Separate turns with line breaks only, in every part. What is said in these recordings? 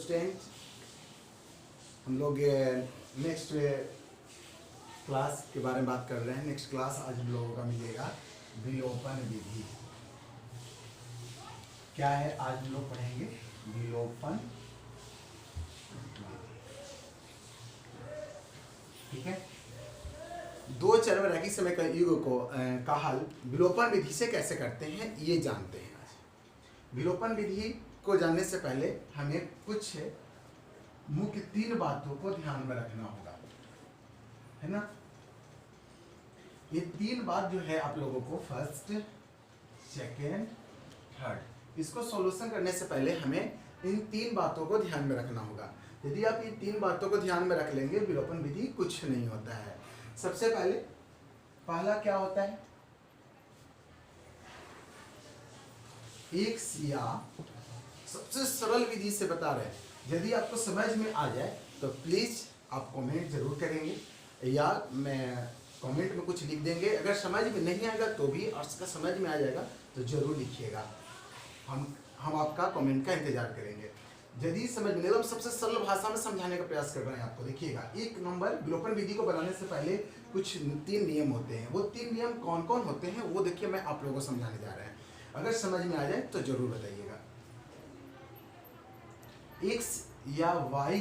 Student, हम लोग next class के बारे में बात कर रहे हैं। नेक्स्ट क्लास आज हम लोगों का मिलेगा विलोपन विधि। क्या है आज हम लोग पढ़ेंगे? विलोपन। ठीक है, दो चर रैखिक समीकरण युग का हल विलोपन विधि से कैसे करते हैं ये जानते हैं। आज विलोपन विधि को जानने से पहले हमें कुछ मुख्य 3 बातों को ध्यान में रखना होगा, है ना। ये 3 बात जो है आप लोगों को फर्स्ट, सेकेंड, थर्ड, इसको सॉल्यूशन करने से पहले हमें इन 3 बातों को ध्यान में रखना होगा। यदि आप इन 3 बातों को ध्यान में रख लेंगे विलोपन विधि कुछ नहीं होता है। सबसे पहला क्या होता है? एक्स या सबसे सरल विधि से बता रहे हैं। यदि आपको समझ में आ जाए तो प्लीज आप कमेंट जरूर करेंगे या मैं कमेंट में कुछ लिख देंगे। अगर समझ में नहीं आएगा तो भी, और उसका समझ में आ जाएगा तो जरूर लिखिएगा। हम आपका कमेंट का इंतजार करेंगे। यदि समझ में नहीं, तो हम सबसे सरल भाषा में समझाने का प्रयास कर रहे हैं आपको। देखिएगा, 1 नंबर, विलोपन विधि को बनाने से पहले कुछ 3 नियम होते हैं। वो 3 नियम कौन कौन होते हैं वो देखिए मैं आप लोगों को समझाने जा रहे हैं। अगर समझ में आ जाए तो जरूर बताइएगा। x या y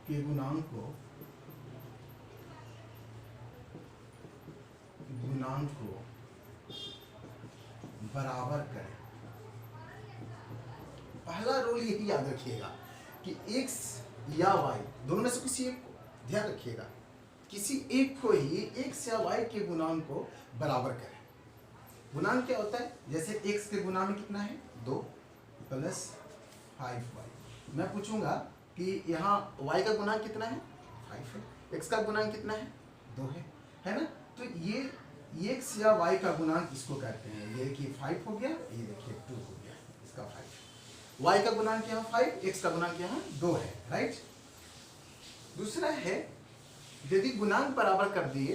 के गुणांक को बराबर करें। पहला रूल यही याद रखिएगा कि x या y दोनों में से किसी एक को, ध्यान रखिएगा, किसी एक को ही x या y के गुणांक को बराबर करें। गुणांक क्या होता है? जैसे x के गुणा में कितना है? 2 प्लस 5y। मैं पूछूंगा कि यहाँ y का गुणांक कितना है? 5 है। x का गुणांक कितना है? 2 है ना। तो ये x या y का गुणांक इसको कहते हैं। ये देखिए 5 हो गया, ये देखिए 2 हो गया, इसका 5। y का गुणांक यहाँ 5, x का गुणांक यहाँ 2 है, राइट। दूसरा है, यदि गुणांक बराबर कर दिए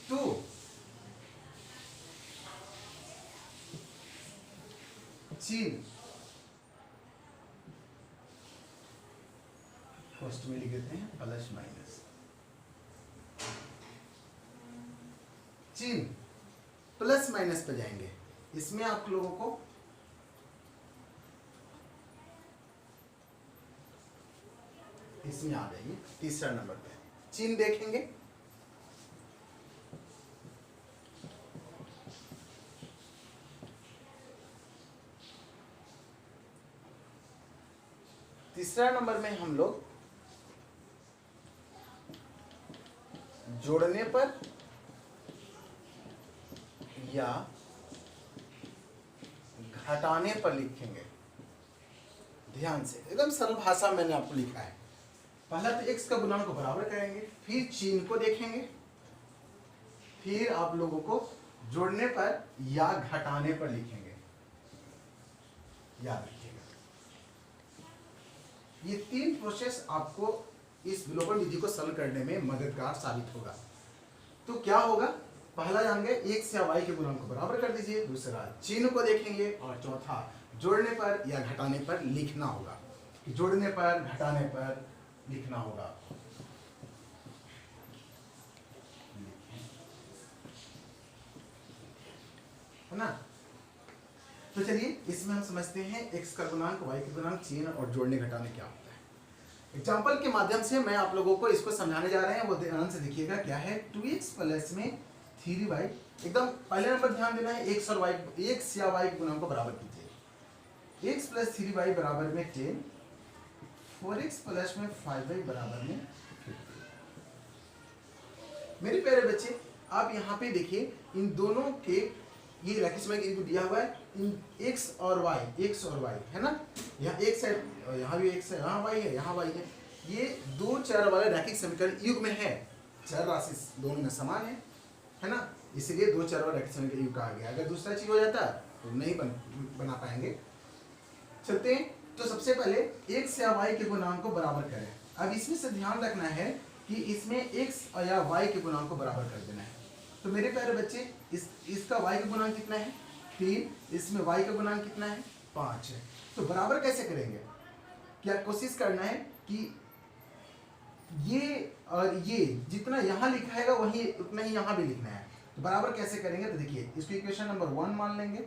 तो चिन्ह फर्स्ट में लिख देते हैं प्लस माइनस। चिन्ह प्लस माइनस पे जाएंगे। इसमें आप लोगों को इसमें आ जाइए तीसरा नंबर पे, चिन्ह देखेंगे। तीसरा नंबर में हम लोग जोड़ने पर या घटाने पर लिखेंगे। ध्यान से, एकदम सरल भाषा मैंने आपको लिखा है। पहला तो x का गुणांक को बराबर करेंगे, फिर चिन्ह को देखेंगे, फिर आप लोगों को जोड़ने पर या घटाने पर लिखेंगे। याद रखिएगा, ये 3 प्रोसेस आपको इस विलोपन विधि को सरल करने में मददगार साबित होगा। तो क्या होगा? पहला जान गए, x या y के गुणांक को बराबर कर दीजिए। दूसरा चिन्ह को देखेंगे, और चौथा जोड़ने पर या घटाने पर लिखना होगा। जोड़ने पर घटाने पर लिखना होगा। है ना। तो चलिए इसमें हम समझते हैं x का गुणांक, y के गुणांक, चिन्ह और जोड़ने घटाने क्या होता है। एग्जाम्पल के माध्यम से मैं आप लोगों को इसको समझाने जा रहे हैं। वो ध्यान से देखिएगा। क्या है? 2x प्लस में 3y। एकदम पहले नंबर ध्यान देना है, x और y, x या y के गुणांक को बराबर कीजिए। x प्लस 3y बराबर में 10, 4x प्लस में 5y बराबर में 50। मेरे प्यारे बच्चे, आप यहाँ पे देखिए, इन दोनों के ये रैखिक समीकरण दिया हुआ है। इन x और y है ना। यहाँ x है, यहाँ भी x है, यहाँ y है, यहाँ y है। ये 2 चर वाले रैखिक समीकरण युग में है। चर राशि दोनों में समान है ना। इसीलिए 2 चर वाले रैखिक समीकरण युग कहा गया। अगर दूसरा चीज हो जाता तो नहीं बना पाएंगे। चलते हैं। तो सबसे पहले x या y के गुणांक को बराबर करें। अब इसमें से ध्यान रखना है कि इसमें x या y के गुणांक को बराबर कर देना है। तो मेरे प्यारे बच्चे, इसका y का गुणांक कितना है? 3। इसमें y का गुणांक कितना है? 5 है। तो बराबर कैसे करेंगे? क्या कोशिश करना है कि ये और ये जितना यहाँ लिखा है वही उतना ही यहाँ भी लिखना है। तो बराबर कैसे करेंगे? तो देखिए इसको इक्वेशन नंबर 1 मान लेंगे,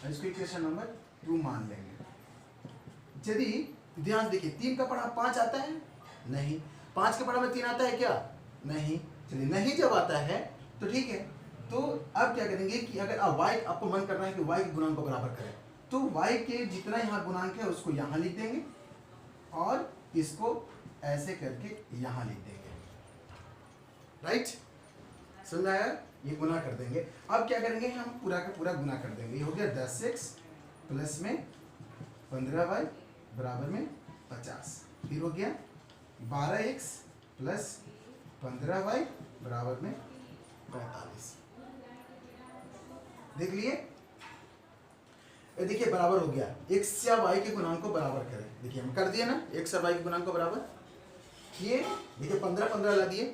इसको इक्वेशन नंबर 2 मान लेंगे। यदि ध्यान देखिए 3 का पढ़ा 5 आता है? नहीं। 5 के पढ़ा में 3 आता है क्या? नहीं। चलिए नहीं जब आता है तो ठीक है, तो अब क्या करेंगे कि अगर y आपको मन कर रहा है कि y के गुणांक को बराबर करें, तो y के जितना यहाँ गुणांक है उसको यहाँ लिख देंगे और इसको ऐसे करके यहाँ लिख देंगे। राइट, समझ में आया? ये गुना कर देंगे। अब क्या करेंगे, हम पूरा का पूरा गुना कर देंगे। ये हो गया 10x प्लस में 15y बराबर में 50। फिर हो गया 12x प्लस 15y बराबर में 45। देख लिए? देखिए बराबर हो गया। x या y के गुणांक को बराबर करें। देखिए हम कर दिए ना x और y के गुणांक को बराबर। ये देखिए 15 15 ला दिए।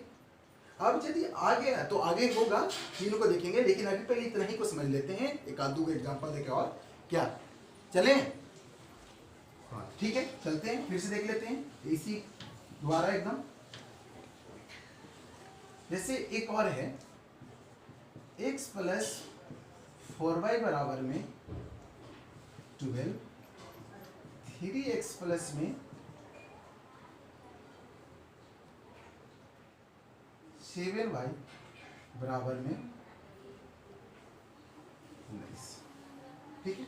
अब यदि आ गया तो आगे होगा, तीनों को देखेंगे, लेकिन अभी पहले इतना ही को समझ लेते हैं। एक आध दो एग्जांपल देखे और क्या चलें? हाँ ठीक है, चलते हैं, फिर से देख लेते हैं इसी द्वारा एकदम। जैसे एक और है x प्लस 4y बराबर में 12, 3x प्लस में 7y बराबर में 19। ठीक है,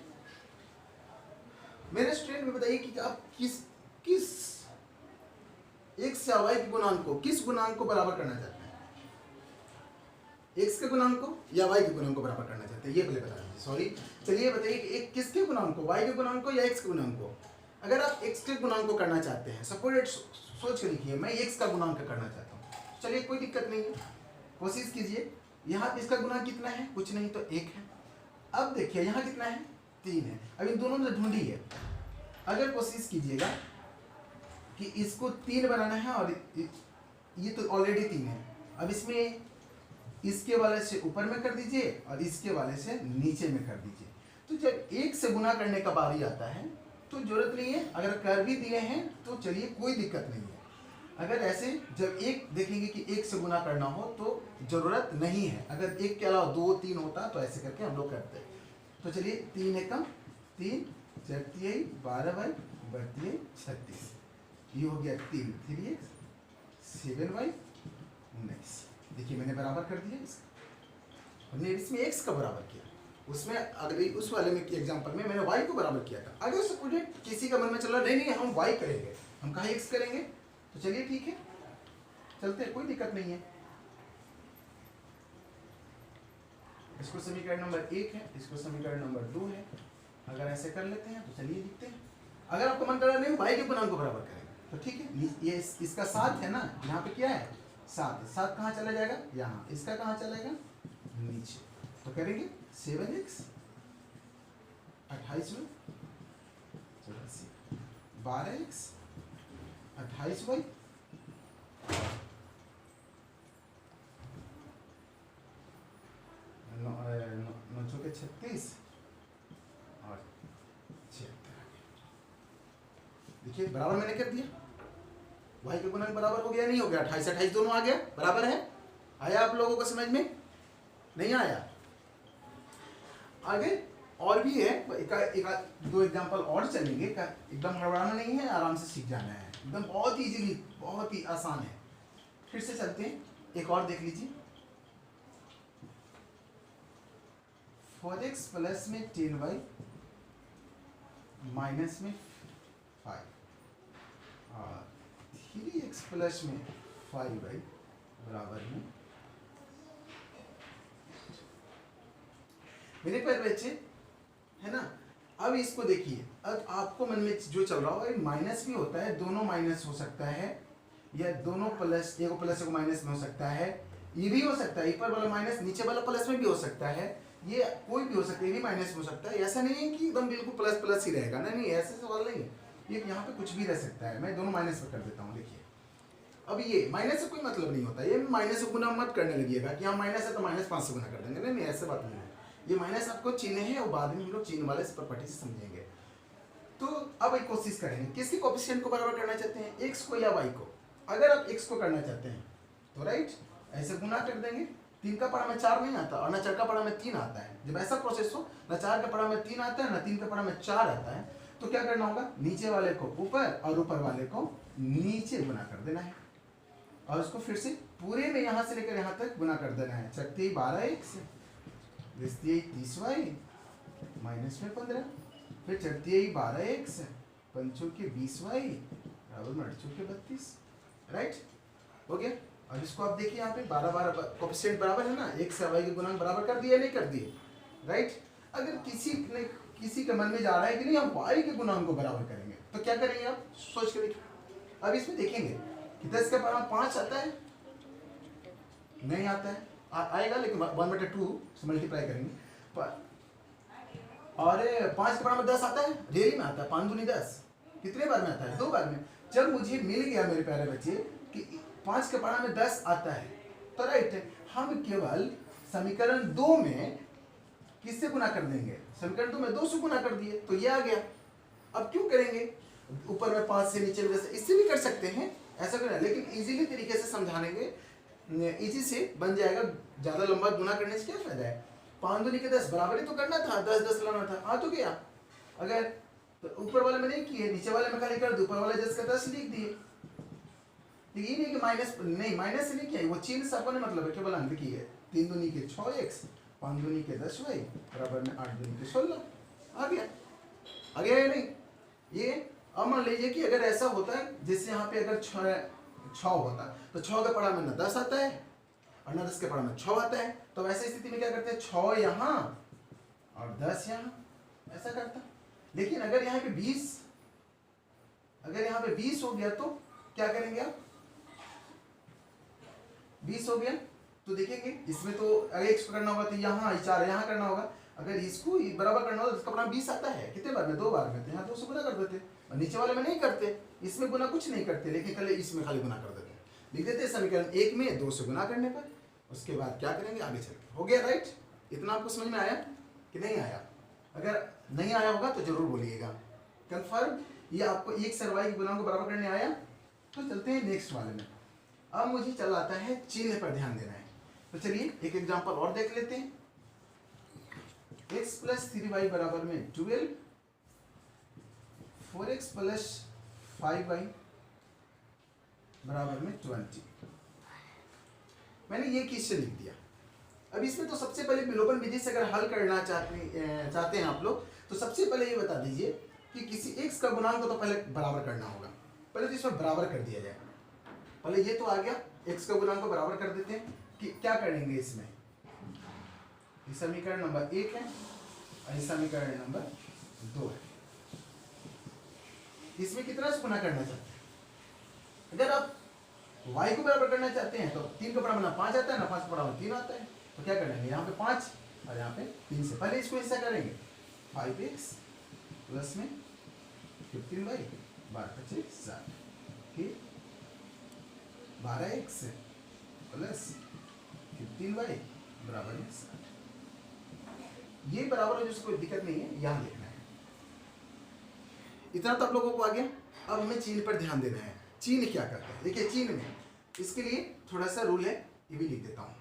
मेरे स्टूडेंट में बताइए कि आप किस x या y के गुणांक को, किस गुणांक को बराबर करना चाहते हैं? x के गुणांक को या y के गुणांक को बराबर करना चाहते हैं? ये पहले बता दीजिए। सॉरी, चलिए बताइए कि एक किसके गुणांक को, y के गुणांक को या x के गुणांक को? अगर आप x के गुणांक को करना चाहते हैं, सपोज सोच के लिखिए मैं x का गुणांक करना चाहता हूँ, चलिए कोई दिक्कत नहीं है, कोशिश कीजिए। यहाँ इसका गुणांक कितना है? कुछ नहीं तो 1 है। अब देखिए यहाँ कितना है? 3 है। अब इन दोनों ने ढूंढी है। अगर कोशिश कीजिएगा कि इसको 3 बनाना है और ये तो ऑलरेडी 3 है, अब इसमें इसके वाले से ऊपर में कर दीजिए और इसके वाले से नीचे में कर दीजिए। तो जब 1 से गुना करने का बारी आता है तो जरूरत नहीं है, अगर कर भी दिए हैं तो चलिए कोई दिक्कत नहीं है। अगर ऐसे जब 1 देखेंगे कि 1 से गुना करना हो तो जरूरत नहीं है। अगर 1 के अलावा 2 3 होता तो ऐसे करके हम लोग करते हैं। तो चलिए 3 एकम 3 चरती 12y बढ़ती 36, ये हो गया 3 3x 7y 19। देखिए मैंने बराबर कर दिया इसका, हमने इसमें x का बराबर किया, उसमें अगले उस वाले में एग्जांपल में मैंने y को बराबर किया था। अगर सपोज किसी का मन में चल रहा नहीं हम y करेंगे, हम कहाँ x करेंगे, तो चलिए ठीक है चलते हैं, कोई दिक्कत नहीं है। इसको समीकरण नंबर 1 है, इसको समीकरण नंबर 2 है। अगर ऐसे कर लेते हैं तो चलिए लिखते हैं। अगर आपको मन कर रहा नहीं y के गुणांक को बराबर करेंगे तो ठीक है। ये इसका 7 है ना, यहाँ पे क्या है 7 है। 7 कहाँ चला जाएगा? यहाँ। इसका कहाँ चलेगा? नीचे। तो करेंगे 7x 28 में 84, 12x 28y 36 और 76। देखिए बराबर मैंने कर दिया। y के गुणांक बराबर हो गया नहीं हो गया? 28 28 दोनों आ गया, बराबर है। आया आप लोगों को समझ में? नहीं आया? आगे और भी है, एक दो एग्जांपल और चलेंगे। एकदम हड़बड़ाना नहीं है, आराम से सीख जाना है, एकदम बहुत इजीली, बहुत ही आसान है। फिर से चलते हैं, एक और देख लीजिए। 4x प्लस में 10y माइनस में 5 और 3x प्लस में 5y बराबर में। मेरे पर बच्चे है ना, अब इसको देखिए। अब आपको मन में जो चल रहा हो, माइनस भी होता है, दोनों माइनस हो सकता है, या दोनों प्लस, एक प्लस एक माइनस में हो सकता है। ये भी हो सकता है, ऊपर वाला माइनस नीचे वाला प्लस में भी हो सकता है, ये कोई भी हो सकता है, ये भी माइनस में हो सकता है। ऐसा नहीं है कि एकदम बिल्कुल प्लस प्लस ही रहेगा, नहीं ऐसे सवाल नहीं है। ये यहाँ पे कुछ भी रह सकता है। मैं दोनों माइनस में कर देता हूँ। देखिए अब ये माइनस से कोई मतलब नहीं होता, ये माइनस से गुना मत करने लगिएगा कि हाँ माइनस है तो -5 से गुना कर देंगे, नहीं ऐसे बात नहीं है। ये माइनस आपको चिन्ह है और बाद में हम लोग चिन्ह वाले प्रॉपर्टी से समझेंगे। तो अब एक कोशिश करेंगे, किसके कोएफिशिएंट को बराबर करना चाहते हैं, एक्स को या वाई को। अगर आप एक्स को करना चाहते हैं तो राइट ऐसे गुना कर देंगे, 3 का पढ़ा में 4 नहीं आता और ना 4 का पढ़ा में 3 आता है। जब ऐसा प्रोसेस हो, ना 4 का पढ़ा में 3 आता है ना 3 का पढ़ा में 4 आता है, तो क्या करना होगा, नीचे वाले को ऊपर और ऊपर वाले को नीचे गुना कर देना है और उसको फिर से पूरे में यहाँ से लेकर यहाँ तक गुना कर देना है। 4 12 एक्स, 30 वाई, माइनस में 15, फिर 4 12 एक्स, 5 के 20 वाई, बराबर 8 के 32, राइट हो गया। अब इसको आप देखिए यहाँ पे 12 12 कोएफिशिएंट बराबर है ना, एक्स और वाई के गुणांक बराबर कर दिए नहीं कर दिए, राइट। अगर किसी के मन में जा रहा है कि नहीं हम वाई के गुणांक को बराबर करेंगे, तो क्या करेंगे आप सोच के देखिए। अब इसमें देखेंगे कि 10 का पढ़ा 5 आता है, नहीं आता है, आएगा लेकिन 1/2 से मल्टीप्लाई करेंगे। और 5 के पढ़ा में 10 आता है, रियली में आता है, 5 दूनी 10, कितने बार में आता है, 2 बार में। जब मुझे मिल गया मेरे प्यारे बच्चे कि 5 के पढ़ा में 10 आता है, तो राइट हम केवल समीकरण 2 में किससे गुना कर देंगे, समीकरण 2 में 2 से गुना कर दिए तो ये आ गया। अब क्यों करेंगे, ऊपर में 5 से नीचे में, जैसे इससे भी कर सकते हैं ऐसा करना, लेकिन इजीली तरीके से समझानेंगे, इजी से बन जाएगा। ज़्यादा लंबा गुना करने से क्या फायदा है, 5 दूनी के 10 बराबर ही तो करना था, 10 10 लाना था, आ तो गया। अगर तो ऊपर वाले में नहीं किए, नीचे वाले में खाली कर दो, ऊपर वाले 10 का 10 लिख दिए। ये नहीं कि माइनस नहीं, माइनस से नहीं किया, वो चिन्ह से अपने मतलब है, केवल अंक की है। 3 दूनी के 6 एक्स, 5 दूनी के 10 वाई, बराबर में 8 दूनी के 16, आ गया या नहीं। ये अब मान लीजिए कि अगर ऐसा होता है जैसे यहाँ पे अगर 6 होता तो 6 के पढ़ा में न 10 आता है और न 10 के पढ़ा में 6 आता है, तो वैसे स्थिति में क्या करते हैं, 6 यहाँ और 10 यहाँ, ऐसा करता। लेकिन अगर यहाँ पे 20 हो गया तो क्या करेंगे आप, 20 हो गया तो देखेंगे इसमें तो अगर x करना होगा तो यहाँ 4 यहाँ करना होगा, अगर इसको बराबर करना होगा तो इसका पढ़ा 20 आता है, कितने बार में, 2 बार में, तो यहाँ 2 से गुना कर देते, और नीचे वाले में नहीं करते, इसमें गुना कुछ नहीं करते, लेकिन कल इसमें खाली गुना कर देते, लिख देते समीकरण 1 में 2 से गुना करने पर। उसके बाद क्या करेंगे आगे चल के, हो गया राइट। इतना आपको समझ में आया कि नहीं आया, अगर नहीं आया होगा तो जरूर बोलिएगा। कन्फर्म ये आपको एक से वाई के गुणांक को बराबर करने आया। तो चलते हैं नेक्स्ट वाले में। अब मुझे चल आता है चिन्ह पर ध्यान देना है, तो चलिए एक एग्जांपल और देख लेते हैं। x + 3y बराबर में 12, 4x + 5y बराबर में 20। मैंने ये क्वेश्चन लिख दिया। अब इसमें तो सबसे पहले विलोपन विधि से अगर हल करना चाहते हैं आप लोग, तो सबसे पहले ये बता दीजिए कि किसी x का गुणांक को तो पहले बराबर करना होगा। पहले तो इसमें बराबर कर दिया जाए। पहले ये तो आ गया, x का गुणांक को बराबर कर देते हैं। कि क्या करेंगे इसमें, ये समीकरण नंबर 1 है और ये समीकरण नंबर 2 है। इसमें कितना से गुना करना चाहते हैं, अगर आप y को बराबर करना चाहते हैं तो 3 का बराबर ना 5 आता है ना 5 का बराबर 3 आता है, तो क्या करेंगे यहाँ पे 5 और यहाँ पे 3 से पहले इसको ऐसा करेंगे, 5x प्लस में 15y 12 60, फिर 12x प्लस 15y बराबर में 60। ये बराबर है, जिसको कोई दिक्कत नहीं है, यहाँ देखना है। इतना तो आप लोगों को आ गया। अब हमें चिन्ह पर ध्यान देना है। चिन्ह क्या करता है, देखिए चिन्ह में इसके लिए थोड़ा सा रूल है, ये भी लिख देता हूं।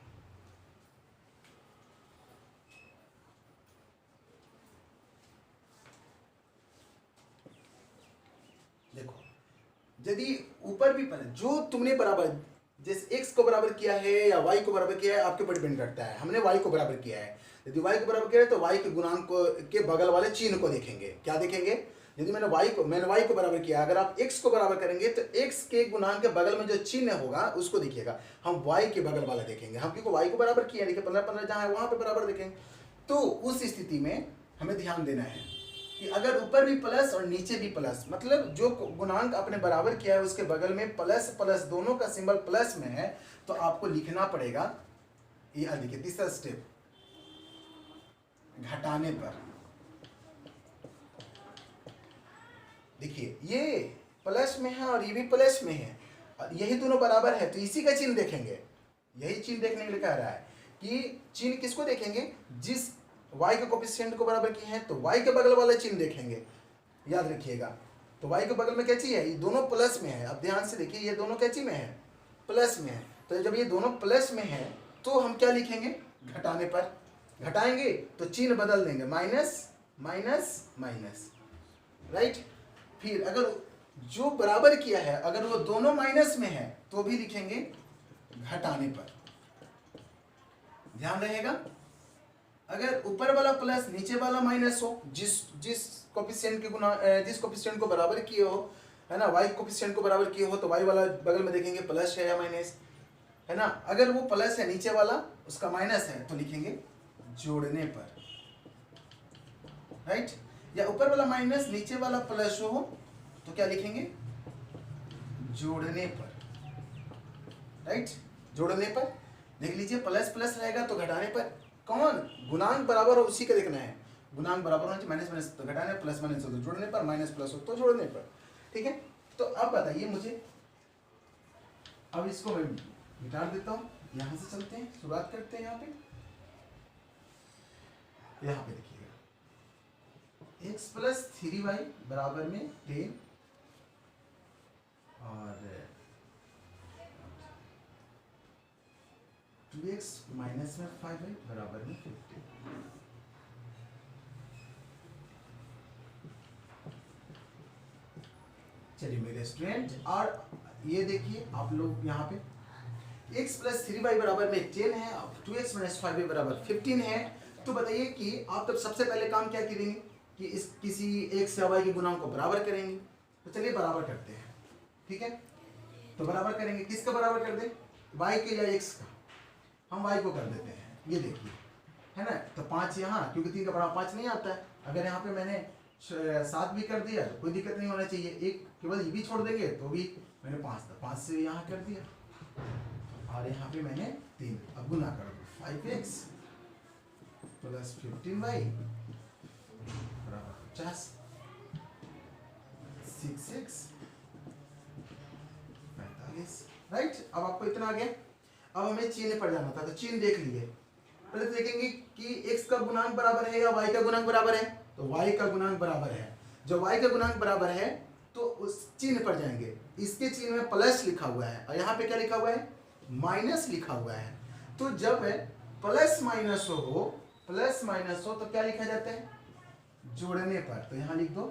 देखो यदि ऊपर भी जो तुमने बराबर जैसे x को बराबर किया है या y को बराबर किया है, आपके ऊपर डिपेंड करता है। हमने y को बराबर किया है, यदि y को बराबर किया है तो y के गुणांक के बगल वाले चिन्ह को देखेंगे। क्या देखेंगे, यदि मैंने y को बराबर किया, अगर आप x को बराबर करेंगे तो x के गुणांक के बगल में जो चिन्ह होगा उसको देखिएगा। हम y के बगल वाला देखेंगे, हम क्योंकि y को बराबर किया, देखिए 15 15 जहाँ है वहाँ पे बराबर देखेंगे। तो उस स्थिति में हमें ध्यान देना है कि अगर ऊपर भी प्लस और नीचे भी प्लस, मतलब जो गुणांक आपने बराबर किया है उसके बगल में प्लस प्लस दोनों का सिंबल प्लस में है, तो आपको लिखना पड़ेगा। ये देखिए तीसरा स्टेप, घटाने पर देखिए ये प्लस में है और ये भी प्लस में है, यही दोनों बराबर है, तो इसी का चिन्ह देखेंगे। यही चिन्ह देखने के लिए कह रहा है कि चिन्ह किसको देखेंगे, जिस y के कोफिशिएंट को बराबर किए हैं तो y के बगल वाले चिन्ह देखेंगे, याद रखिएगा। तो y के बगल में क्या चीज है, ये दोनों प्लस में है। अब ध्यान से देखिए, ये दोनों क्या चीज में है, प्लस में है। तो जब ये दोनों प्लस में है तो हम क्या लिखेंगे, घटाने पर घटाएंगे तो चिन्ह बदल देंगे, माइनस माइनस माइनस, राइट। फिर अगर जो बराबर किया है अगर वो दोनों माइनस में है तो भी लिखेंगे घटाने पर, ध्यान रहेगा। अगर ऊपर वाला प्लस नीचे वाला माइनस हो, जिस कोफिशिएंट के गुना जिस कोफिशिएंट को बराबर किए हो, है ना, y कोफिशिएंट को बराबर किए हो तो y वाला बगल में देखेंगे प्लस है या माइनस, है ना। अगर वो प्लस है नीचे वाला उसका माइनस है तो लिखेंगे जोड़ने पर, राइट। या ऊपर वाला माइनस नीचे वाला प्लस हो तो क्या लिखेंगे, जोड़ने पर, राइट। जोड़ने पर देख लीजिए, प्लस प्लस रहेगा तो घटाने पर, कौन गुणांक बराबर हो उसी का देखना है। गुणांक बराबर होना चाहिए, माइनस माइनस तो घटाने, प्लस माइनस हो तो जोड़ने पर, माइनस प्लस हो तो जोड़ने पर, ठीक है। तो अब बताइए मुझे, अब इसको मैं मिटा देता हूँ, यहाँ से चलते हैं, शुरुआत करते हैं। यहाँ पे देखिएगा x प्लस 3y बराबर में 10 और 2x माइनस में 5y बराबर में 15। चलिए मेरे स्टूडेंट, और ये देखिए आप लोग यहाँ पे x प्लस 3y बराबर में 10 है, 2x माइनस 5y बराबर 15 है। तो बताइए कि आप तब सबसे पहले काम क्या करेंगे कि इस किसी x या y के गुणांक को बराबर करेंगे। तो चलिए बराबर करते हैं, ठीक है। तो बराबर करेंगे, किसका बराबर कर दें, y के या x का। हम y को कर देते हैं, ये देखिए, है ना। तो 5 यहाँ, क्योंकि 3 का बड़ा 5 नहीं आता है। अगर यहाँ पे मैंने 7 भी कर दिया तो कोई दिक्कत नहीं होना चाहिए, एक केवल ये भी छोड़ देंगे तो भी मैंने 5 से यहाँ कर दिया, और यहाँ पे मैंने 3। अब गुना कर दो, 5x प्लस 15y बराबर 50, 6x 45, राइट। अब आपको इतना आ गया। अब हमें चिन्ह पर जाना था, तो चिन्ह देख लिए। पहले तो देखेंगे कि x का गुणांक बराबर है या y का गुणांक बराबर है। तो y का गुणांक बराबर है, जब y का गुणांक बराबर है तो उस चिन्ह पर जाएंगे। इसके चिन्ह में प्लस लिखा हुआ है और यहाँ पे क्या लिखा हुआ है, माइनस लिखा हुआ है। तो जब प्लस माइनस हो तो क्या लिखा जाता है, जोड़ने पर। तो यहाँ लिख दो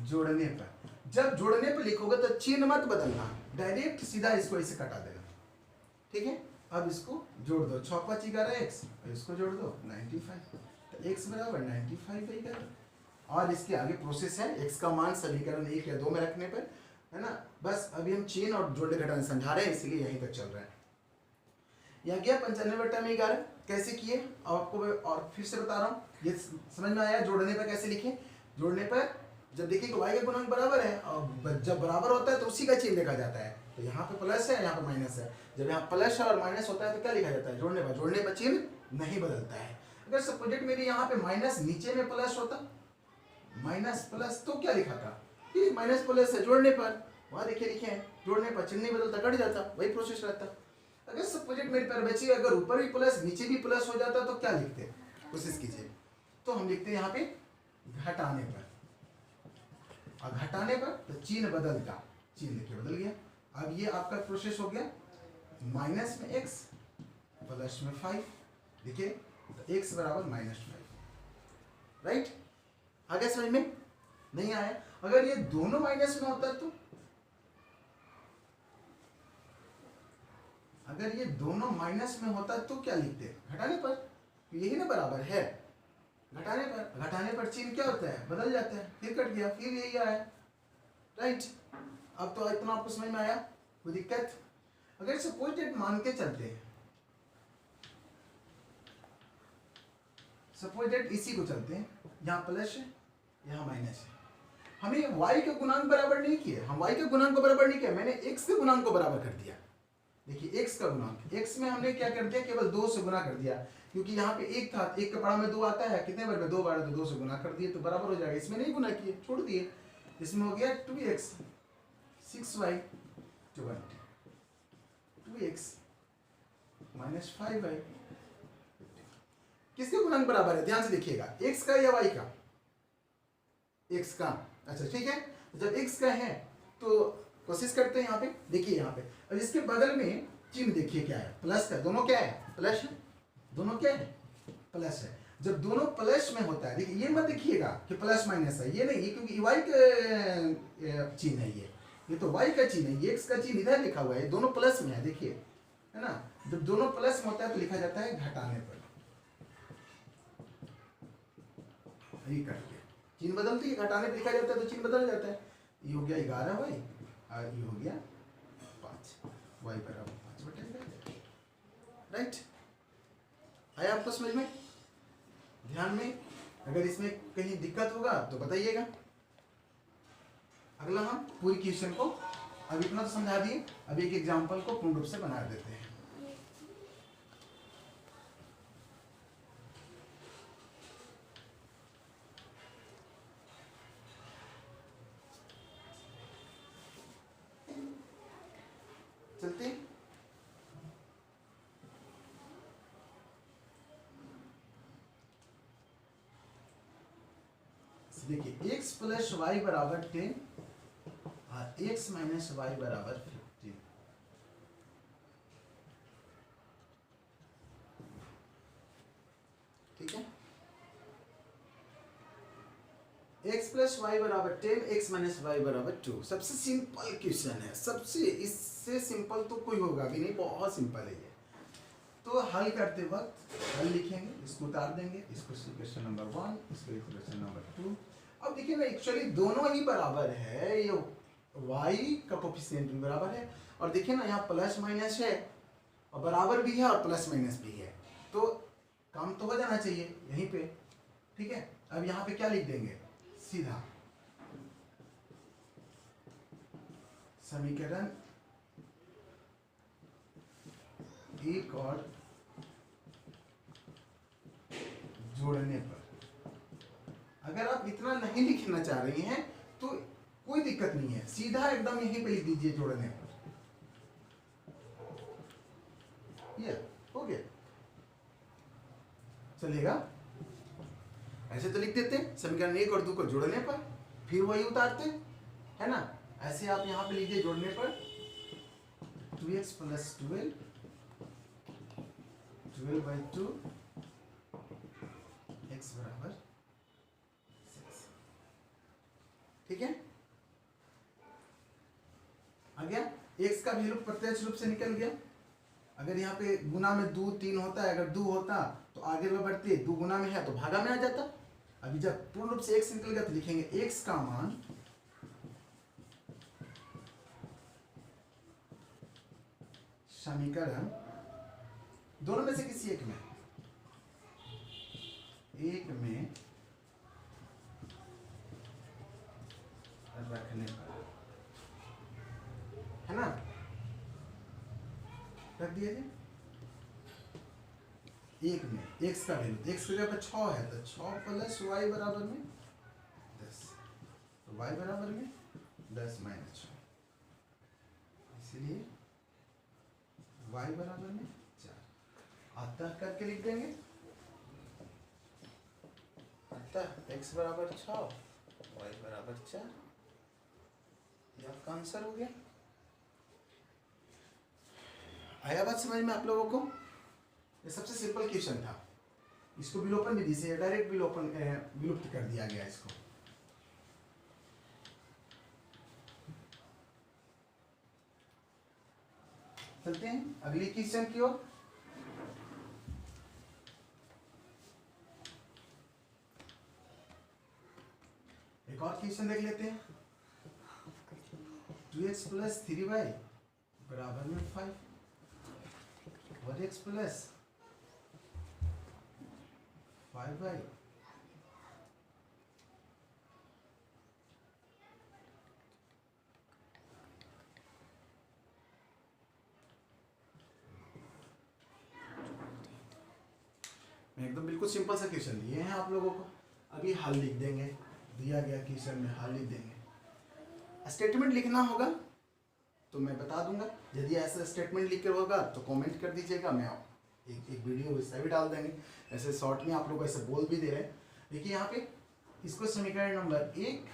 जोड़ने पर। जब जोड़ने पर लिखोगे तो चिन्ह मत बदलना, डायरेक्ट सीधा इसको ऐसे कटा देना, ठीक है। अब इसको जोड़ दो, 6 5 11x, इसको जोड़ दो 95। तो x बराबर 95/11। और इसके आगे प्रोसेस है, x का मान समीकरण 1 या 2 में रखने पर, है ना। बस अभी हम चिन्ह और जोड़ने घटाने समझा रहे हैं, इसलिए यहीं तक चल रहा है। यहाँ क्या 95/11 कैसे किए आपको और फिर से बता रहा हूँ, ये समझ में आया। जोड़ने पर कैसे लिखे, जोड़ने पर जब देखिए y का गुणांक बराबर है और जब बराबर होता है तो उसी का चिन्ह लिखा जाता है। तो यहाँ पे प्लस है, यहाँ पे माइनस है। जब यहाँ प्लस और माइनस होता है तो क्या लिखा जाता है, जोड़ने पर। जोड़ने पर चिन्ह नहीं बदलता है। अगर सपोज मेरे यहाँ पे माइनस नीचे में प्लस होता, माइनस प्लस, तो क्या लिखा था कि माइनस प्लस है जोड़ने पर, वहाँ देखिए लिखे हैं जोड़ने पर, चिन्ह नहीं बदलता, कट जाता, वही प्रोसेस रहता। अगर सपोज मेरे पर बची, अगर ऊपर भी प्लस नीचे भी प्लस हो जाता तो क्या लिखते, कोशिश कीजिए। तो हम लिखते हैं यहाँ पे घटाने पर, और घटाने पर तो चिन्ह बदलता, चिन्ह लिखिए बदल गया। अब ये आपका प्रोसेस हो गया, माइनस में x प्लस में 5, देखिए तो x बराबर -5, राइट। आगे समझ में नहीं आया। अगर ये दोनों माइनस में होता तो, अगर ये दोनों माइनस में होता तो क्या लिखते, घटाने पर, यही ना बराबर है, घटाने पर चिन्ह क्या होता है, बदल जाता है। फिर कट गया, फिर यही आया, राइट। अब तो इतना आपको समझ में आया, कोई दिक्कत। अगर सपोज डेट मान के चलते हैं, सपोज डेट इसी को चलते हैं, यहाँ प्लस है यहाँ माइनस है। हमें y के गुणांक बराबर नहीं किए, हम y के गुणांक को बराबर नहीं किया, मैंने x के गुणांक को बराबर कर दिया। देखिए x का गुणांक, x में हमने क्या कर दिया, केवल 2 से गुना कर दिया, क्योंकि यहाँ पे 1 था, 1 का पढ़ा में 2 आता है, कितने बार में 2 बार, तो 2 से गुना कर दिए तो बराबर हो जाएगा। इसमें नहीं गुना किए, छोड़ दिए। इसमें हो गया 2x 6y 20, 2x -5y। किसके गुणांक बराबर है, ध्यान से देखिएगा, x का या y का, x का। अच्छा ठीक है, जब x का है तो कोशिश करते हैं यहाँ पे, देखिए यहाँ पे, और इसके बगल में चिन्ह देखिए क्या है, प्लस का, दोनों क्या है, प्लस है, दोनों क्या है, प्लस है। जब दोनों प्लस में होता है, देखिए ये मत देखिएगा कि प्लस माइनस है, ये नहीं, ये क्योंकि y का चिन्ह है, ये तो y का चिन्ह है, ये x का चिन्ह इधर लिखा हुआ है, दोनों प्लस में है, देखिए, है ना। जब दोनों प्लस में होता है तो लिखा जाता है घटाने पर, ये करके चिन्ह बदलती है, घटाने पर लिखा जाता है तो चिन्ह बदल जाता है। ये हो गया 11 y और ये हो गया 5, y बराबर 5/11, राइट। आया आपको समझ में, ध्यान में, अगर इसमें कहीं दिक्कत होगा तो बताइएगा। अगला हम पूरी क्वेश्चन को, अब इतना तो समझा दिए, अब एक एग्जांपल को पूर्ण रूप से बना देते हैं। चलते हैं। देखिए x प्लस वाई बराबर 10 और x माइनस वाई बराबर 15। ठीक है, x प्लस वाई बराबर 10, x माइनस वाई बराबर 2। सबसे सिंपल क्वेश्चन है, सबसे, इससे सिंपल तो कोई होगा भी नहीं, बहुत सिंपल है ये। तो हल करते वक्त हल लिखेंगे, इसको उतार देंगे, इसको इक्वेशन नंबर 1, इसको इक्वेशन नंबर 2। अब देखिए ना, एक्चुअली दोनों ही बराबर है, ये y का कोफिशिएंट भी बराबर है, और देखिए ना यहाँ प्लस माइनस है और बराबर भी है और प्लस माइनस भी है, तो काम तो हो जाना चाहिए यहीं पे। ठीक है, अब यहाँ पे क्या लिख देंगे, सीधा समीकरण एक और जोड़ने पर, अगर आप इतना नहीं लिखना चाह रही हैं तो कोई दिक्कत नहीं है, सीधा एकदम यहीं पे लिख दीजिए जोड़ने पर, ये हो गया, चलेगा। ऐसे तो लिख देते समीकरण 1 और 2 को जोड़ने पर, फिर वही उतारते, है ना। ऐसे आप यहाँ पे लिखिए जोड़ने पर 2x प्लस 12/2 x बराबर 6। ठीक है, आ गया, x का वैल्यू प्रत्यक्ष रूप से निकल गया। अगर यहाँ पे गुना में 2 3 होता है, अगर 2 होता तो आगे बढ़ते, 2 गुना में है तो भागा में आ जाता। अभी जब पूर्ण रूप से x निकल गया तो लिखेंगे x का मान समीकरण दोनों में से किसी एक में रखने पर, है ना, रख दिए थे एक में, x का वैल्यू, x की जगह पर 6 है तो 6 प्लस y बराबर में 10, तो y बराबर में 10 माइनस 6, इसलिए y बराबर में 4। अतः करके लिख देंगे, अतः x बराबर 6, y बराबर 4, ये आपका आंसर हो गया। आया बात समझ में आप लोगों को, ये सबसे सिंपल क्वेश्चन था, इसको विलोपन विधि से डायरेक्ट विलुप्त कर दिया गया इसको। चलते हैं अगली क्वेश्चन की ओर। एक और क्वेश्चन देख लेते हैं। 2x प्लस 3y बराबर में 5 और x प्लस 5y मैं एकदम बिल्कुल सिंपल सा क्वेश्चन दिए हैं आप लोगों को, अभी हल लिख देंगे, दिया गया क्वेश्चन में हल लिख देंगे। स्टेटमेंट लिखना होगा तो मैं बता दूंगा, यदि ऐसा स्टेटमेंट लिख कर होगा तो कमेंट कर दीजिएगा, मैं एक वीडियो इसका भी डाल देंगे, ऐसे शॉर्ट में आप लोग ऐसे बोल भी दे रहे हैं। देखिए यहाँ पे इसको समीकरण नंबर 1,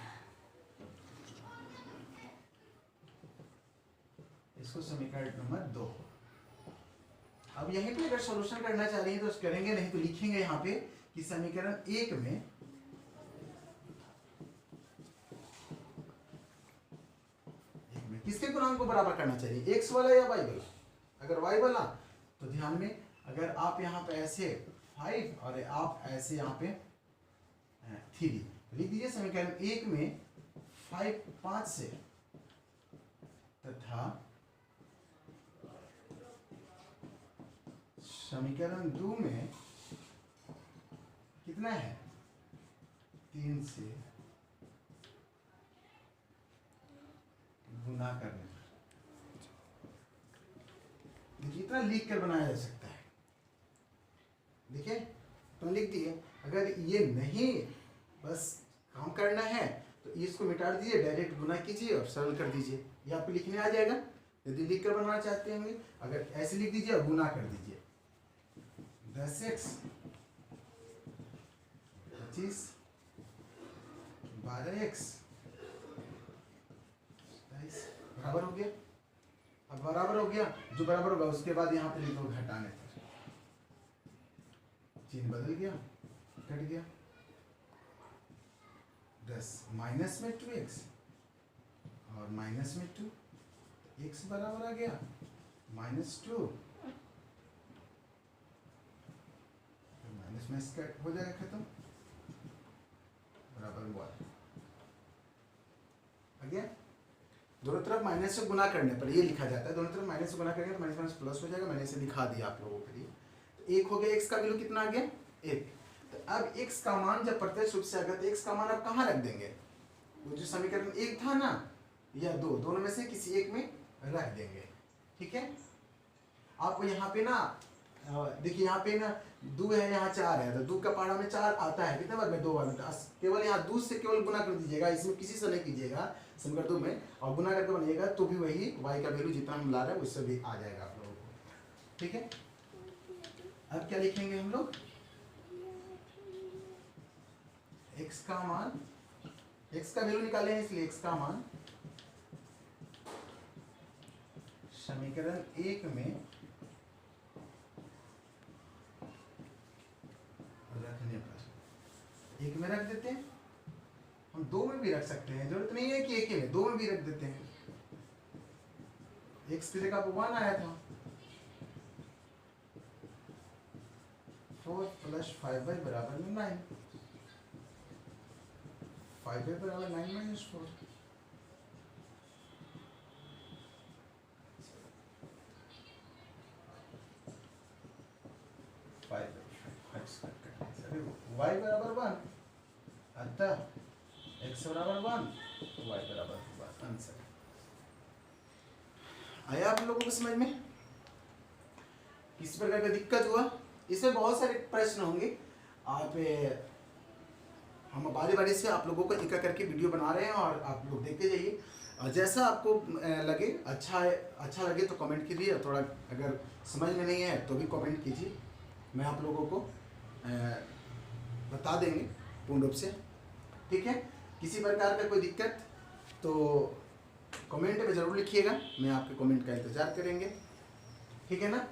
इसको समीकरण नंबर 2। अब यहीं पे अगर सॉल्यूशन करना चाह रही हैं तो करेंगे, नहीं तो लिखेंगे यहाँ पे कि समीकरण 1 में किसके गुणांक को बराबर करना चाहिए, x वाला या y वाला। अगर y वाला तो ध्यान में, अगर आप यहाँ पे ऐसे 5 और आप ऐसे यहाँ पे 3 लिख दीजिए समीकरण 1 में 5 से, तथा समीकरण 2 में कितना है 3 से गुना करने पर। देखिए इतना लिख कर बनाया जा सकता है। देखिए तो लिख दिए, अगर ये नहीं बस काम करना है तो इसको मिटा दीजिए, डायरेक्ट गुना कीजिए और सरल कर दीजिए, ये आपको लिखने आ जाएगा। यदि लिख कर बनाना चाहते होंगे, अगर ऐसे लिख दीजिए और गुना कर दीजिए, 10x 25 12x बराबर हो गया। अब बराबर हो गया, जो बराबर होगा उसके बाद यहाँ पे लिखो घटाने पर, चिन्ह बदल गया, कट गया। 10 माइनस में 2x और माइनस में 2, x बराबर आ गया -2, माइनस में इसका हो जाएगा खत्म, बराबर 1 आ गया। दोनों तरफ माइनस से गुना करने पर ये लिखा जाता है, दोनों तरफ माइनस से गुना करेंगे तो माइनस माइनस प्लस हो जाएगा। मैंने इसे दिखा दिया आप लोगों के लिए। तो 1 हो गया, x का वैल्यू कितना आ गया 1। तो अब x का मान जब प्रत्यक्ष रूप से आएगा तो x का मान आप कहाँ रख देंगे, वो जो समीकरण 1 था ना या 2, दोनों में से किसी एक में रख देंगे। ठीक है, आप यहाँ पे ना देखिए, यहाँ पे ना 2 है, यहाँ 4 है, तो 2 का पहाड़ा में 4 आता है, कितने बार में 2 बार में, केवल यहाँ 2 से केवल गुना कर दीजिएगा, इसमें किसी से नहीं कीजिएगा समीकरण 2 में, और गुना करके बनिएगा तो भी वही y का वैल्यू जितना हम ला रहे हैं उससे भी आ जाएगा आप लोगों को। ठीक है, अब क्या लिखेंगे हम लोग, x का मान, x का वैल्यू निकाले हैं इसलिए x का मान समीकरण 1 में रखने पर, 1 में रख देते हैं, हम 2 में भी रख सकते हैं, जरूरत नहीं है कि 1 में, 2 में भी रख देते हैं। x की जगह 1 आया था, 4 + 5y बराबर 9, 5y बराबर 9 - 4। y बराबर 1, अतः x बराबर 1, y बराबर 1। आंसर आया आप लोगों को समझ में, किस प्रकार का दिक्कत हुआ। इसमें बहुत सारे प्रश्न होंगे, आप हम बारी से आप लोगों को एक करके वीडियो बना रहे हैं और आप लोग देखते जाइए, और जैसा आपको लगे अच्छा लगे तो कमेंट कीजिए, और थोड़ा अगर समझ में नहीं है तो भी कमेंट कीजिए, मैं आप लोगों को बता देंगे पूर्ण रूप से। ठीक है, किसी प्रकार का कोई दिक्कत तो कमेंट में ज़रूर लिखिएगा, मैं आपके कमेंट का इंतज़ार करेंगे। ठीक है ना।